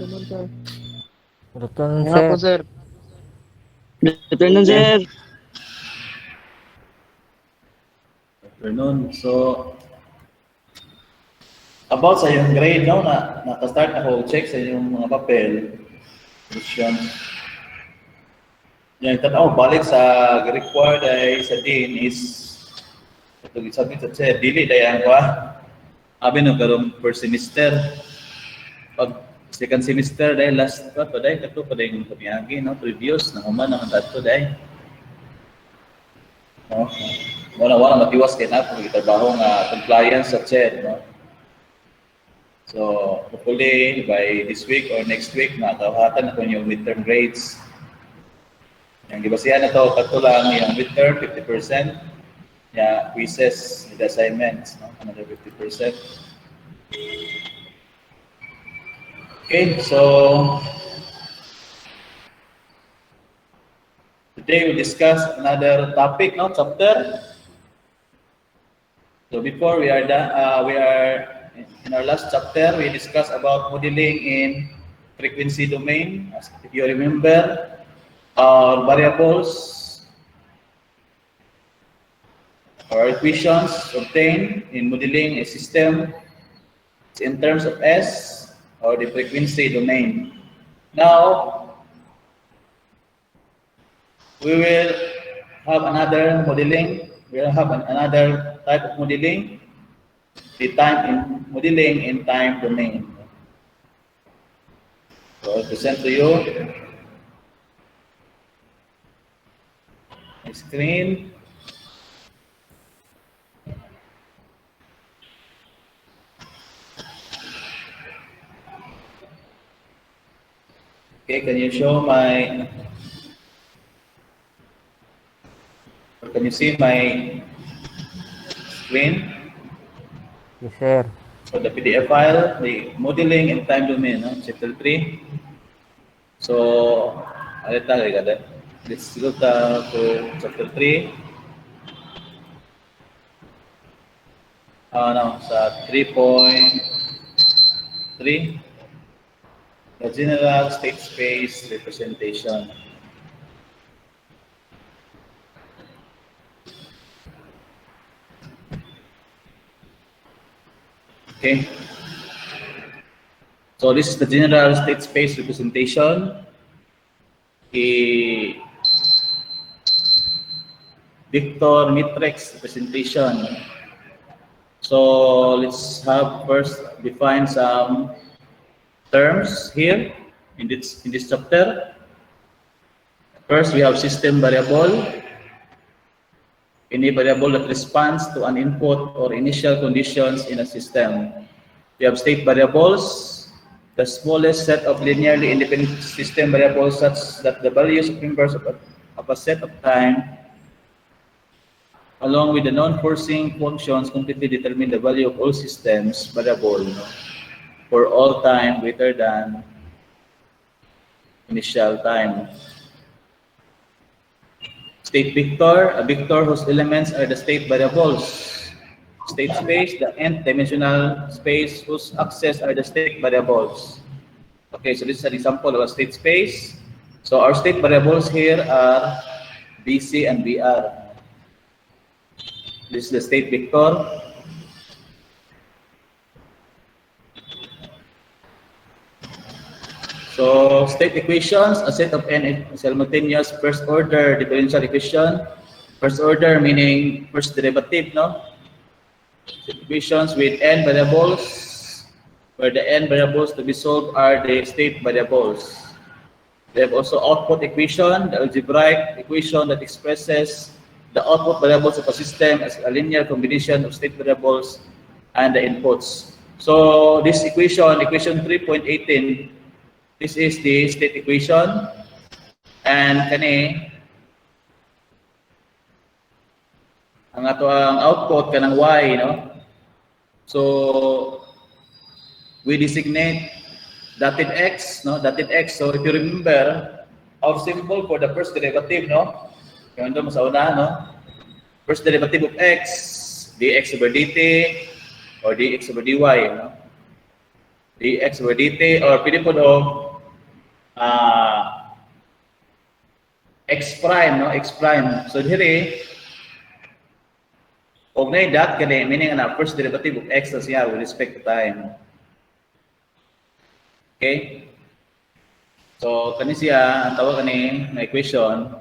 Good afternoon, Nga po, sir. sir. Good afternoon, sir. Afternoon. So, about sa iyong grade, no, nakastart ako check sa iyong mga papel, question. Yung tanaw, balik sa required ay sa din is, ito sabi sa chair, dili dayang ko, abi no, karong first semester. Pag second semester, dahil last pa to, dahil kato pa dahil yung pamiyagi, no, previous, nakuman naman dato dahil. No? Wala matiwas kay na kung itrabaho nga compliance sa CHED, no? So, hopefully by this week or next week makakahatan ako yung midterm grades. Yung gibasihan na to, kato lang yung midterm 50%, yeah, quizzes with assignments, no? Another 50%. Okay, so today we discuss another topic, no, chapter. So before we are done, we are in our last chapter. We discussed about modeling in frequency domain. As if you remember, our variables or equations obtained in modeling a system in terms of S or the frequency domain. Now, we will have another modeling. We will have another type of modeling, the time in modeling in time domain. So I'll present to you a screen. Okay, can you show my? Can you see my screen? Yes, sir. So the PDF file, the modeling in time domain, no? Chapter 3. So, let's go to chapter 3. No, sa 3.3, the general state space representation. Okay. So this is the general state space representation. A vector matrix representation. So let's have first define some terms here in this chapter. First, we have system variable. Any variable that responds to an input or initial conditions in a system. We have state variables, the smallest set of linearly independent system variables such that the values of members of a set of time along with the non-forcing functions completely determine the value of all systems variable, for all time greater than initial time. State vector, a vector whose elements are the state variables. State space, the nth-dimensional space whose axes are the state variables. Okay, so this is an example of a state space. So our state variables here are BC and BR. This is the state vector. So state equations, a set of n simultaneous first order differential equation. First order meaning first derivative, no? Equations with n variables, where the n variables to be solved are the state variables. We have also output equation, the algebraic equation that expresses the output variables of a system as a linear combination of state variables and the inputs. So this equation 3.18, this is the state equation, and kani ang ato ang output kanang y, no? So we designate dotted x, no? Dotted x. So if you remember our symbol for the first derivative, no? Yung doon sa una, no? First derivative of x, dx over dt or dx over dy, no? dx over dt, or pwede po daw x prime, no? X prime. So here, og na dot kani, meaning na first derivative of x na siya with respect to time. Okay? So, kani siya, ang tawag kani na equation,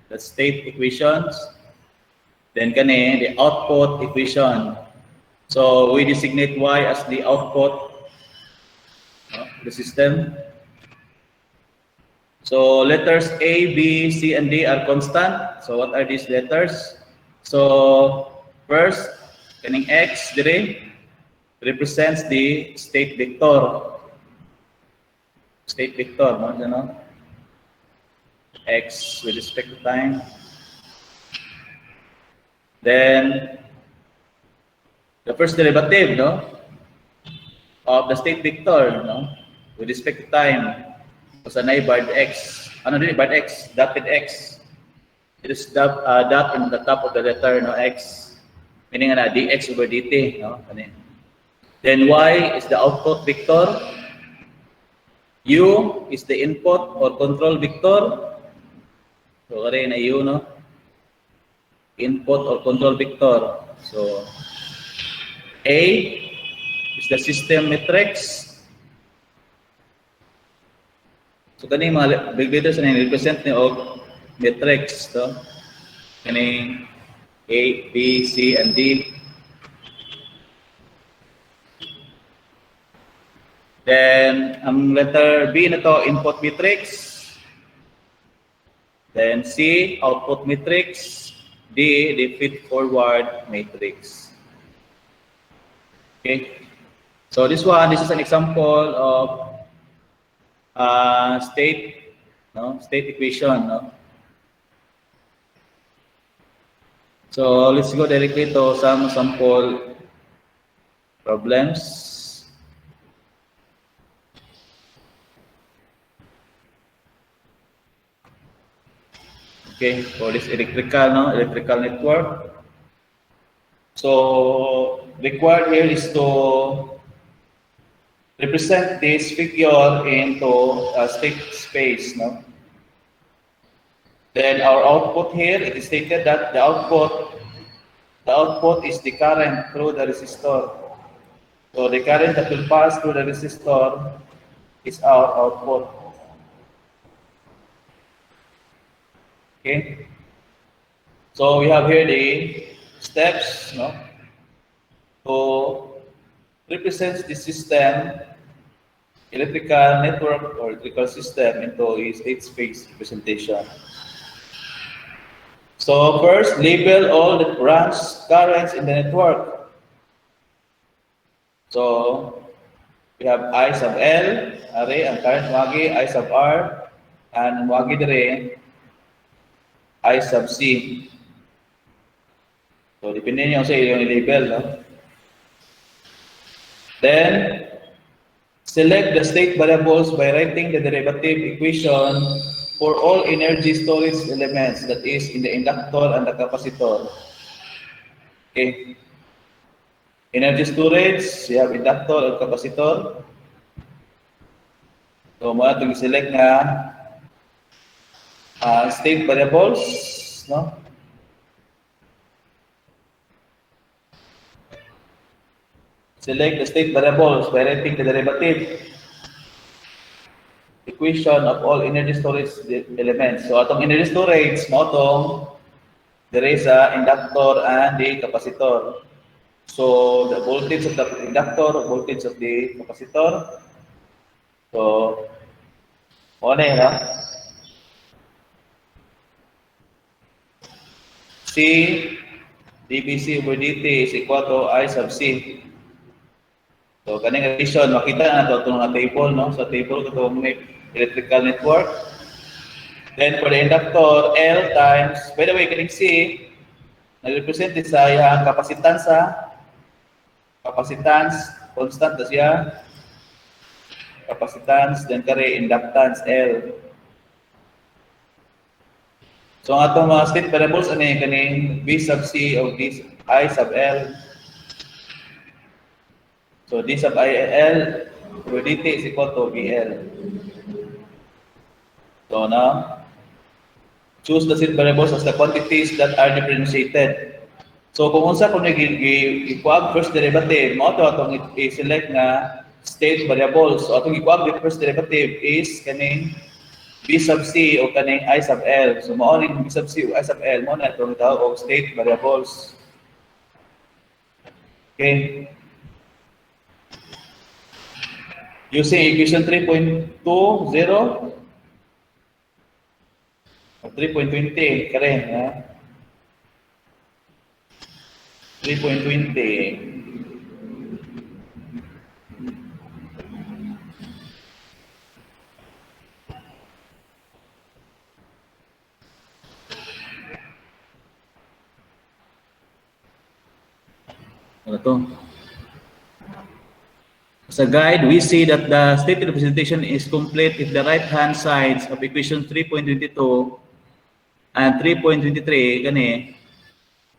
the state equations, then kani, the output equation. So, we designate y as the output of the system. So, letters A, B, C, and D are constant. So, what are these letters? So, first, kaning x dire represents the state vector. State vector, no? Ano? X with respect to time. Then, the first derivative, no? Of the state vector, no? With respect to time. So, sanay bar x. Ano din bar x? Dotted x. It is dot in the top of the letter, no? X. Meaning na dx over dt, no? Then y is the output vector. U is the input or control vector. So kare na u, no? Input or control vector. So A is the system matrix. So kani mga big letters na represent ni og matrix, to. Kani A, B, C, and D. Then, ang letter B na to, input matrix. Then C, output matrix. D, the feed-forward matrix. Okay. So this is an example of state equation, no? So let's go directly to some sample problems. Okay, for this electrical network. So required here is to represent this figure into a state space, no? Then our output here, it is stated that the output is the current through the resistor. So the current that will pass through the resistor is our output. Okay. So we have here the steps, no, to represent the system, electrical network or electrical system into a state space representation. So first, label all the branch currents in the network. So we have I sub L, array, ang current wagi, I sub R, and wagi dire, I sub C. So depende nyo sa yung label, no? Then, select the state variables by writing the derivative equation for all energy storage elements, that is in the inductor and the capacitor. Okay. Energy storage, you have inductor and capacitor. So, mga itong select na state variables, no? Select the state variables by writing the derivative equation of all energy storage elements. So atong energy storage mo tong there is a inductor and the capacitor. So the voltage of the inductor, voltage of the capacitor. So ano na? C dBc over dt is equal to I sub C. So kaning relation makita na to itong table, no? Sa table itong electrical network. Then for the inductor, L times, by the way, kaning C, nag-represent sa yung capacitance, constant na siya, capacitance, then kare inductance, L. So ang atong mga state variables, ano yung kaning V sub C o D, I sub L. So D sub I L over dt is equal to VL. So now, choose the set variables as the quantities that are differentiated. So kung unsa kung ikuag first derivative, mo to atong i-select nga state variables. So atong ikuag the first derivative is kaning b sub c o kaning I sub L. So mao ning b sub c o I sub L mo na itong tawag og state variables. Okay. Using equation 3.20 3.20 karen ha. 3.20 ano to? As a guide, we see that the state representation is complete if the right-hand sides of equation 3.22 and 3.23 gani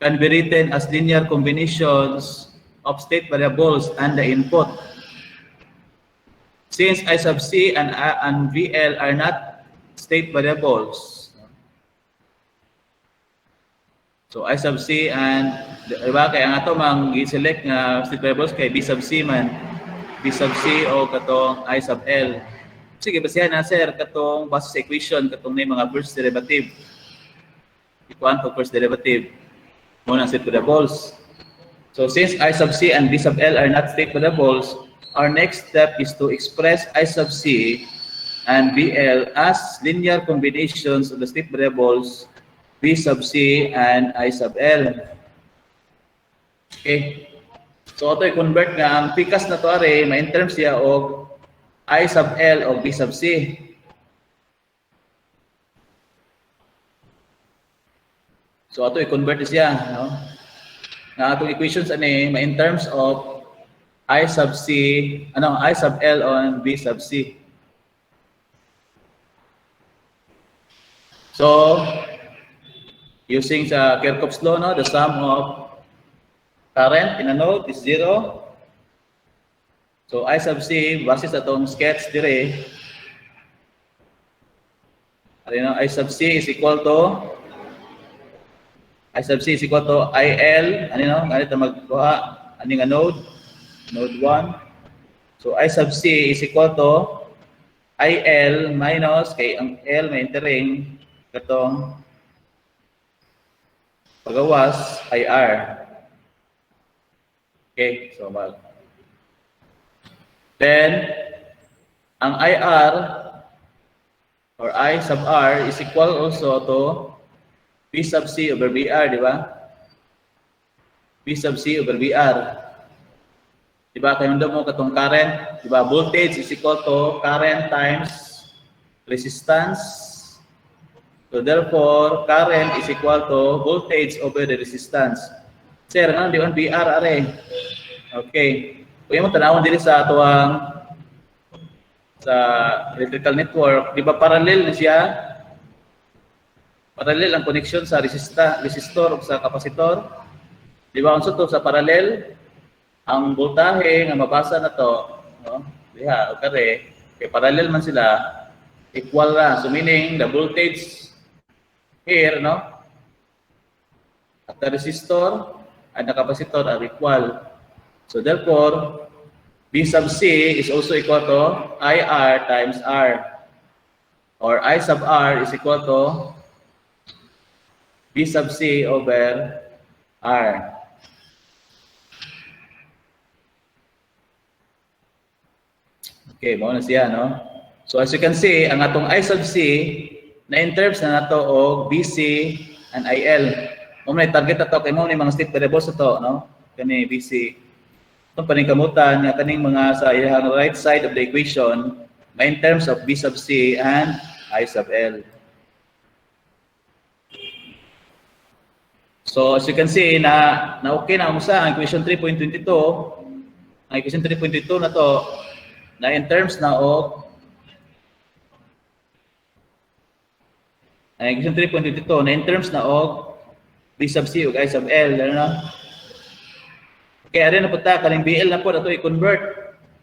can be written as linear combinations of state variables and the input. Since I sub c and VL are not state variables, so I sub c and diba kay ang ato mang gi-select nga state variables kay b sub c man, b sub c o katong I sub L. Sige basihan na sir katong base sa equation katong ni mga first derivative. Ikuan to first derivative mo na state variables. So since I sub c and b sub L are not state variables, our next step is to express I sub c and VL as linear combinations of the state variables b sub c and I sub L. Okay. So ito i-convert nga ang pikas na to are ma-in terms siya og I sub L o b sub c. So ito i-convert siya, no? Na atong equations ani ma-in terms of I sub c, I sub L on b sub c. So using sa Kirchhoff's law, no, the sum of current in a node is 0. So I sub c basis atong sketch dire. Ano I sub c is equal to IL, ganito magkuha ani nga node 1. So I sub c is equal to IL minus kay ang L may entering katong pagawas IR. Okay, so then ang IR or I sub R is equal also to B sub C over BR, di ba? B sub C over BR. Di ba? Kaya mo katong current, di ba? Voltage is equal to current times resistance. So therefore, current is equal to voltage over the resistance. Sir, ano di on BR are? Okay. Kung mo tanawon diri sa atuang sa electrical network, di ba parallel na siya? Parallel ang connection sa resistor o sa kapasitor. Di ba unsa to sa parallel? Ang voltahe nga mabasa na to, no? Diha, okay. Kay parallel man sila, equal na. So meaning the voltage here, no? At the resistor and the capacitor are equal. So therefore, B sub C is also equal to IR times R. Or I sub R is equal to B sub C over R. Okay, mao na siya, no? So as you can see, ang atong I sub C na in terms na nato og BC and IL. Mo na target ato kay mo ni mga state variables ato, no? Kani BC. Itong paningkamutan nga kaning mga sa iyang right side of the equation na in terms of B sub C and I sub L. So as you can see na okay na mo sa ang equation 3.22. Ang equation 3.22 na to na in terms na og ang equation 3.22 na in terms na og B sub C ug I sub L, ano? Kaya rin na po ta kaning BL na po dato i-convert.